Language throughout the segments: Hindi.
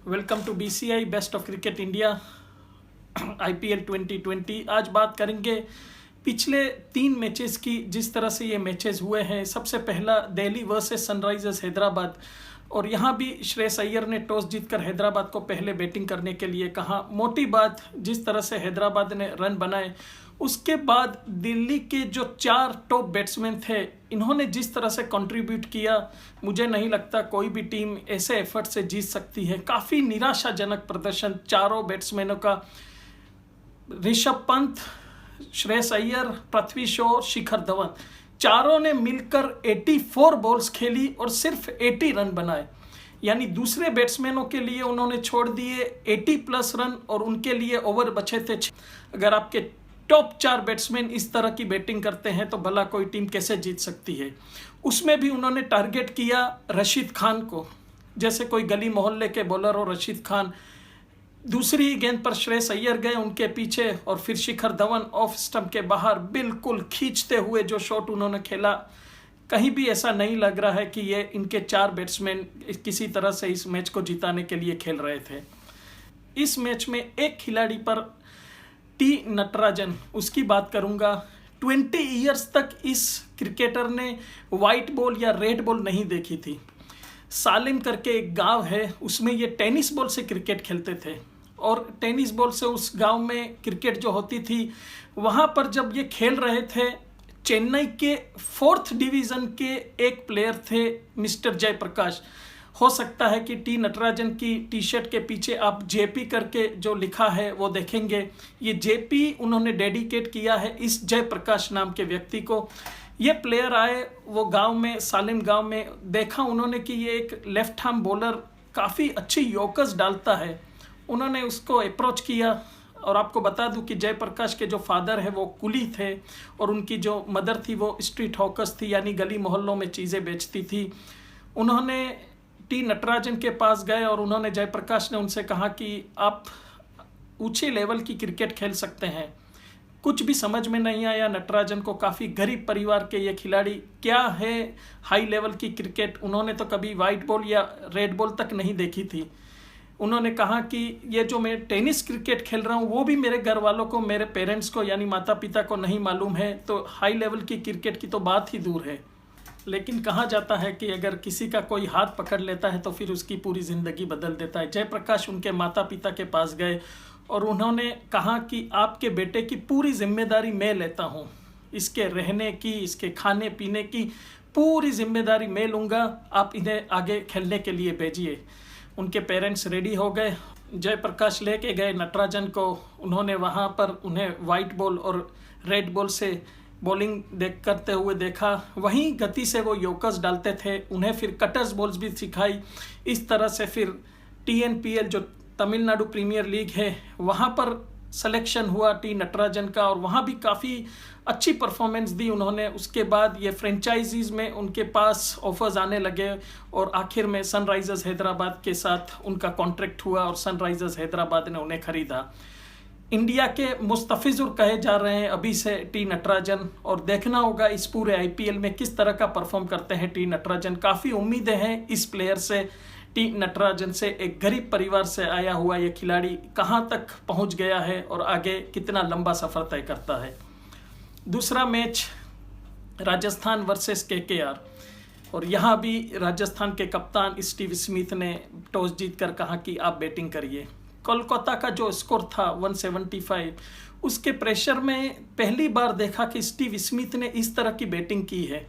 Welcome to BCI best of cricket India IPL 2020। आज बात करेंगे पिछले 3 मैचेस की, जिस तरह से ये मैचेस हुए हैं। सबसे पहला दिल्ली वर्सेस सनराइजर्स हैदराबाद, और यहाँ भी श्रेयस अय्यर ने टॉस जीतकर हैदराबाद को पहले बैटिंग करने के लिए कहा। मोटी बात, जिस तरह से हैदराबाद ने रन बनाए, उसके बाद दिल्ली के जो 4 टॉप बैट्समैन थे, इन्होंने जिस तरह से कंट्रीब्यूट किया, मुझे नहीं लगता कोई भी टीम ऐसे एफर्ट से जीत सकती है। काफ़ी निराशाजनक प्रदर्शन चारों बैट्समैनों का। ऋषभ पंत, श्रेयस अय्यर, पृथ्वी शॉ, शिखर धवन, चारों ने मिलकर 84 बॉल्स खेली और सिर्फ 80 रन बनाए। यानी दूसरे बैट्समैनों के लिए उन्होंने छोड़ दिए 80+ रन और उनके लिए ओवर बचे थे। अगर आपके टॉप 4 बैट्समैन इस तरह की बैटिंग करते हैं तो भला कोई टीम कैसे जीत सकती है। उसमें भी उन्होंने टारगेट किया रशीद खान को, जैसे कोई गली मोहल्ले के बॉलर हो रशीद खान। दूसरी गेंद पर श्रेयस अय्यर गए उनके पीछे, और फिर शिखर धवन ऑफ स्टंप के बाहर बिल्कुल खींचते हुए जो शॉट उन्होंने खेला, कहीं भी ऐसा नहीं लग रहा है कि ये इनके 4 बैट्समैन किसी तरह से इस मैच को जिताने के लिए खेल रहे थे। इस मैच में एक खिलाड़ी पर टी नटराजन, उसकी बात करूंगा। 20 ईयर्स तक इस क्रिकेटर ने वाइट बॉल या रेड बॉल नहीं देखी थी। सालिम करके एक गांव है, उसमें ये टेनिस बॉल से क्रिकेट खेलते थे, और टेनिस बॉल से उस गांव में क्रिकेट जो होती थी, वहाँ पर जब ये खेल रहे थे, चेन्नई के 4th डिवीज़न के एक प्लेयर थे मिस्टर जयप्रकाश। हो सकता है कि टी नटराजन की टी शर्ट के पीछे आप JP करके जो लिखा है वो देखेंगे। ये JP उन्होंने डेडिकेट किया है इस जयप्रकाश नाम के व्यक्ति को। ये प्लेयर आए वो गांव में, सालिम गांव में, देखा उन्होंने कि ये एक लेफ्ट आर्म बॉलर काफ़ी अच्छी यॉर्कर्स डालता है। उन्होंने उसको अप्रोच किया, और आपको बता दूं कि जयप्रकाश के जो फादर है वो कुली थे, और उनकी जो मदर थी वो स्ट्रीट हॉकर्स थी, यानी गली मोहल्लों में चीज़ें बेचती थी। उन्होंने टी नटराजन के पास गए और उन्होंने, जयप्रकाश ने उनसे कहा कि आप ऊंचे लेवल की क्रिकेट खेल सकते हैं। कुछ भी समझ में नहीं आया नटराजन को। काफ़ी गरीब परिवार के ये खिलाड़ी, क्या है हाई लेवल की क्रिकेट, उन्होंने तो कभी वाइट बॉल या रेड बॉल तक नहीं देखी थी। उन्होंने कहा कि ये जो मैं टेनिस क्रिकेट खेल रहा हूँ वो भी मेरे घर वालों को, मेरे पेरेंट्स को यानी माता पिता को नहीं मालूम है, तो हाई लेवल की क्रिकेट की तो बात ही दूर है। लेकिन कहा जाता है कि अगर किसी का कोई हाथ पकड़ लेता है तो फिर उसकी पूरी ज़िंदगी बदल देता है। जयप्रकाश उनके माता पिता के पास गए और उन्होंने कहा कि आपके बेटे की पूरी जिम्मेदारी मैं लेता हूँ, इसके रहने की, इसके खाने पीने की पूरी जिम्मेदारी मैं लूँगा, आप इन्हें आगे खेलने के लिए भेजिए। उनके पेरेंट्स रेडी हो गए, जयप्रकाश लेके गए नटराजन को। उन्होंने वहाँ पर उन्हें वाइट बॉल और रेड बॉल से बॉलिंग करते हुए देखा, वहीं गति से वो यॉर्कर्स डालते थे। उन्हें फिर कटर्स बॉल्स भी सिखाई। इस तरह से फिर TNPL जो तमिलनाडु प्रीमियर लीग है, वहाँ पर सिलेक्शन हुआ टी नटराजन का, और वहाँ भी काफ़ी अच्छी परफॉर्मेंस दी उन्होंने। उसके बाद ये फ्रेंचाइजीज में उनके पास ऑफर्स आने लगे, और आखिर में सनराइजर्स हैदराबाद के साथ उनका कॉन्ट्रैक्ट हुआ और सनराइजर्स हैदराबाद ने उन्हें खरीदा। इंडिया के मुस्तफिजुर कहे जा रहे हैं अभी से टी नटराजन, और देखना होगा इस पूरे IPL में किस तरह का परफॉर्म करते हैं टी नटराजन। काफ़ी उम्मीदें हैं इस प्लेयर से, टी नटराजन से। एक गरीब परिवार से आया हुआ ये खिलाड़ी कहां तक पहुंच गया है और आगे कितना लंबा सफ़र तय करता है। दूसरा मैच राजस्थान वर्सेस KKR, और यहाँ भी राजस्थान के कप्तान स्टीव स्मिथ ने टॉस जीतकर कहा कि आप बैटिंग करिए। कोलकाता का जो स्कोर था 175, उसके प्रेशर में पहली बार देखा कि स्टीव स्मिथ ने इस तरह की बैटिंग की है।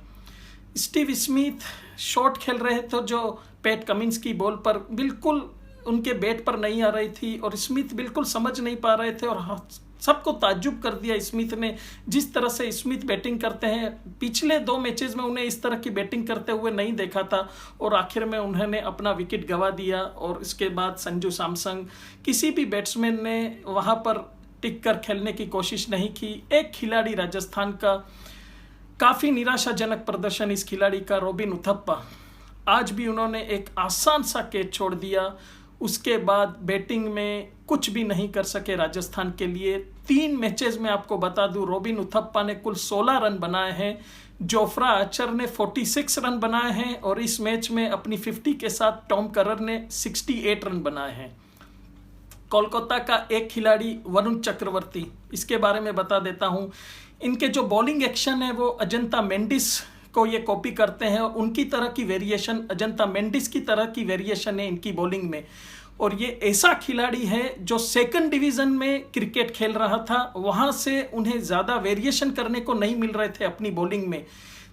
स्टीव स्मिथ शॉट खेल रहे थे जो पैट कमिंस की बॉल पर बिल्कुल उनके बैट पर नहीं आ रही थी, और स्मिथ बिल्कुल समझ नहीं पा रहे थे, और सबको ताज्जुब कर दिया स्मिथ ने। जिस तरह से स्मिथ बैटिंग करते हैं, पिछले 2 मैचेस में उन्हें इस तरह की बैटिंग करते हुए नहीं देखा था, और आखिर में उन्होंने अपना विकेट गंवा दिया। और इसके बाद संजू सैमसन, किसी भी बैट्समैन ने वहाँ पर टिक कर खेलने की कोशिश नहीं की। एक खिलाड़ी राजस्थान का, काफ़ी निराशाजनक प्रदर्शन इस खिलाड़ी का, रॉबिन उथप्पा। आज भी उन्होंने एक आसान सा कैच छोड़ दिया। उसके बाद बैटिंग में कुछ भी नहीं कर सके राजस्थान के लिए। 3 मैचेस में आपको बता दूं, रॉबिन उथप्पा ने कुल 16 रन बनाए हैं, जोफ्रा आर्चर ने 46 रन बनाए हैं और इस मैच में अपनी 50 के साथ टॉम करर ने 68 रन बनाए हैं। कोलकाता का एक खिलाड़ी वरुण चक्रवर्ती, इसके बारे में बता देता हूं। इनके जो बॉलिंग एक्शन है वो अजंता मेंडिस को ये कॉपी करते हैं और उनकी तरह की वेरिएशन, अजंता मेंडिस की तरह की वेरिएशन है इनकी बॉलिंग में। और ये ऐसा खिलाड़ी है जो सेकंड डिवीज़न में क्रिकेट खेल रहा था, वहाँ से उन्हें ज़्यादा वेरिएशन करने को नहीं मिल रहे थे अपनी बॉलिंग में।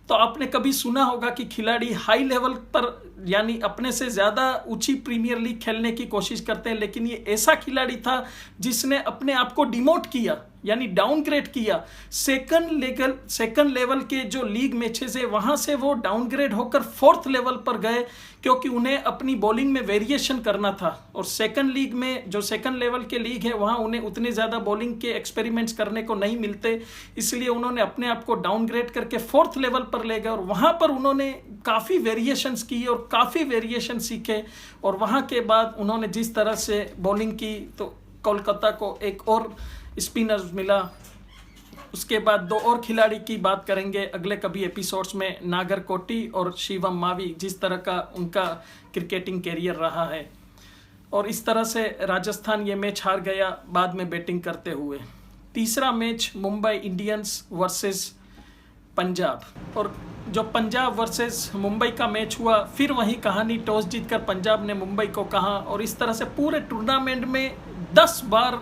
तो आपने कभी सुना होगा कि खिलाड़ी हाई लेवल पर यानी अपने से ज़्यादा ऊंची प्रीमियर लीग खेलने की कोशिश करते हैं, लेकिन ये ऐसा खिलाड़ी था जिसने अपने आप को डिमोट किया यानी डाउनग्रेड किया। सेकंड लेवल के जो लीग मैचेस है वहाँ से वो डाउनग्रेड होकर 4th लेवल पर गए, क्योंकि उन्हें अपनी बॉलिंग में वेरिएशन करना था। और सेकंड लीग में जो सेकंड लेवल के लीग है वहाँ उन्हें उतने ज़्यादा बॉलिंग के एक्सपेरिमेंट्स करने को नहीं मिलते, इसलिए उन्होंने अपने आप को डाउनग्रेड करके 4th लेवल पर ले गए और वहाँ पर उन्होंने काफ़ी वेरिएशंस किए और काफ़ी वेरिएशन सीखे। और वहाँ के बाद उन्होंने जिस तरह से बॉलिंग की तो कोलकाता को एक और स्पिनर मिला। उसके बाद 2 और खिलाड़ी की बात करेंगे अगले कभी एपिसोड्स में, नागरकोटी और शिवम मावी, जिस तरह का उनका क्रिकेटिंग कैरियर रहा है। और इस तरह से राजस्थान ये मैच हार गया बाद में बैटिंग करते हुए। तीसरा match Mumbai Indians versus Punjab, और जो पंजाब वर्सेस मुंबई का मैच हुआ फिर वही कहानी, टॉस जीतकर पंजाब ने मुंबई को कहा और इस तरह से पूरे टूर्नामेंट में 10 बार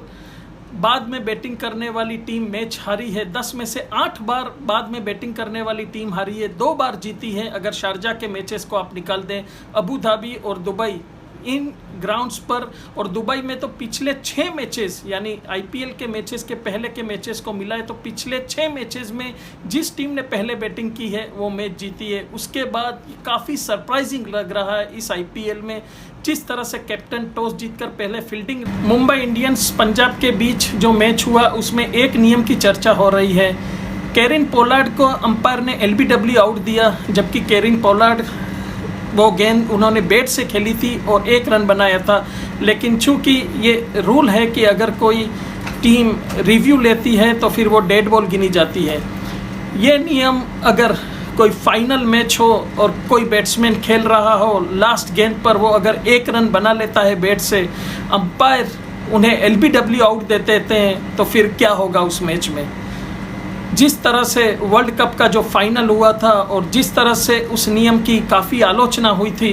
बाद में बैटिंग करने वाली टीम मैच हारी है। 10 में से 8 बार बाद में बैटिंग करने वाली टीम हारी है, 2 बार जीती है अगर शारजा के मैचेस को आप निकाल दें। अबू धाबी और दुबई इन ग्राउंड्स पर, और दुबई में तो पिछले 6 मैचेस यानी आईपीएल के मैचेस के पहले के मैचेस को मिलाए तो पिछले 6 मैचेस में जिस टीम ने पहले बैटिंग की है वो मैच जीती है। उसके बाद काफ़ी सरप्राइजिंग लग रहा है इस आईपीएल में जिस तरह से कैप्टन टॉस जीतकर पहले फील्डिंग। मुंबई इंडियंस पंजाब के बीच जो मैच हुआ उसमें एक नियम की चर्चा हो रही है। केरिन पोलार्ड को अंपायर ने एलबीडब्ल्यू आउट दिया, जबकि केरिन पोलार्ड वो गेंद उन्होंने बैट से खेली थी और 1 रन बनाया था। लेकिन चूंकि ये रूल है कि अगर कोई टीम रिव्यू लेती है तो फिर वो डेड बॉल गिनी जाती है। ये नियम अगर कोई फाइनल मैच हो और कोई बैट्समैन खेल रहा हो, लास्ट गेंद पर वो अगर 1 रन बना लेता है बैट से, अंपायर उन्हें एलबीडब्ल्यू आउट दे देते हैं, तो फिर क्या होगा उस मैच में। जिस तरह से वर्ल्ड कप का जो फाइनल हुआ था और जिस तरह से उस नियम की काफ़ी आलोचना हुई थी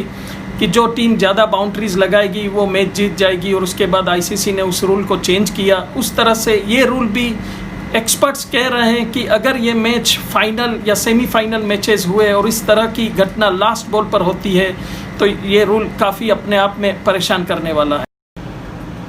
कि जो टीम ज़्यादा बाउंड्रीज लगाएगी वो मैच जीत जाएगी, और उसके बाद आईसीसी ने उस रूल को चेंज किया, उस तरह से ये रूल भी एक्सपर्ट्स कह रहे हैं कि अगर ये मैच फाइनल या सेमीफाइनल मैचेस हुए और इस तरह की घटना लास्ट बॉल पर होती है तो ये रूल काफ़ी अपने आप में परेशान करने वाला है।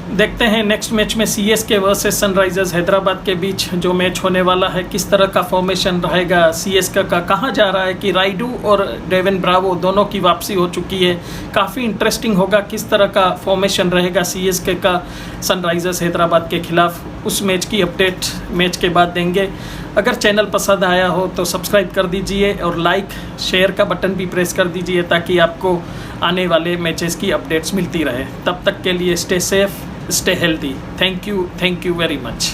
देखते हैं नेक्स्ट मैच में सीएसके वर्सेस सनराइजर्स हैदराबाद के बीच जो मैच होने वाला है किस तरह का फॉर्मेशन रहेगा। सीएसके का कहा जा रहा है कि राइडू और डेविन ब्रावो दोनों की वापसी हो चुकी है। काफ़ी इंटरेस्टिंग होगा किस तरह का फॉर्मेशन रहेगा सीएसके का सनराइजर्स हैदराबाद के खिलाफ। उस मैच की अपडेट मैच के बाद देंगे। अगर चैनल पसंद आया हो तो सब्सक्राइब कर दीजिए और लाइक शेयर का बटन भी प्रेस कर दीजिए ताकि आपको आने वाले मैचेस की अपडेट्स मिलती रहे। तब तक के लिए stay safe, stay healthy. Thank you very much.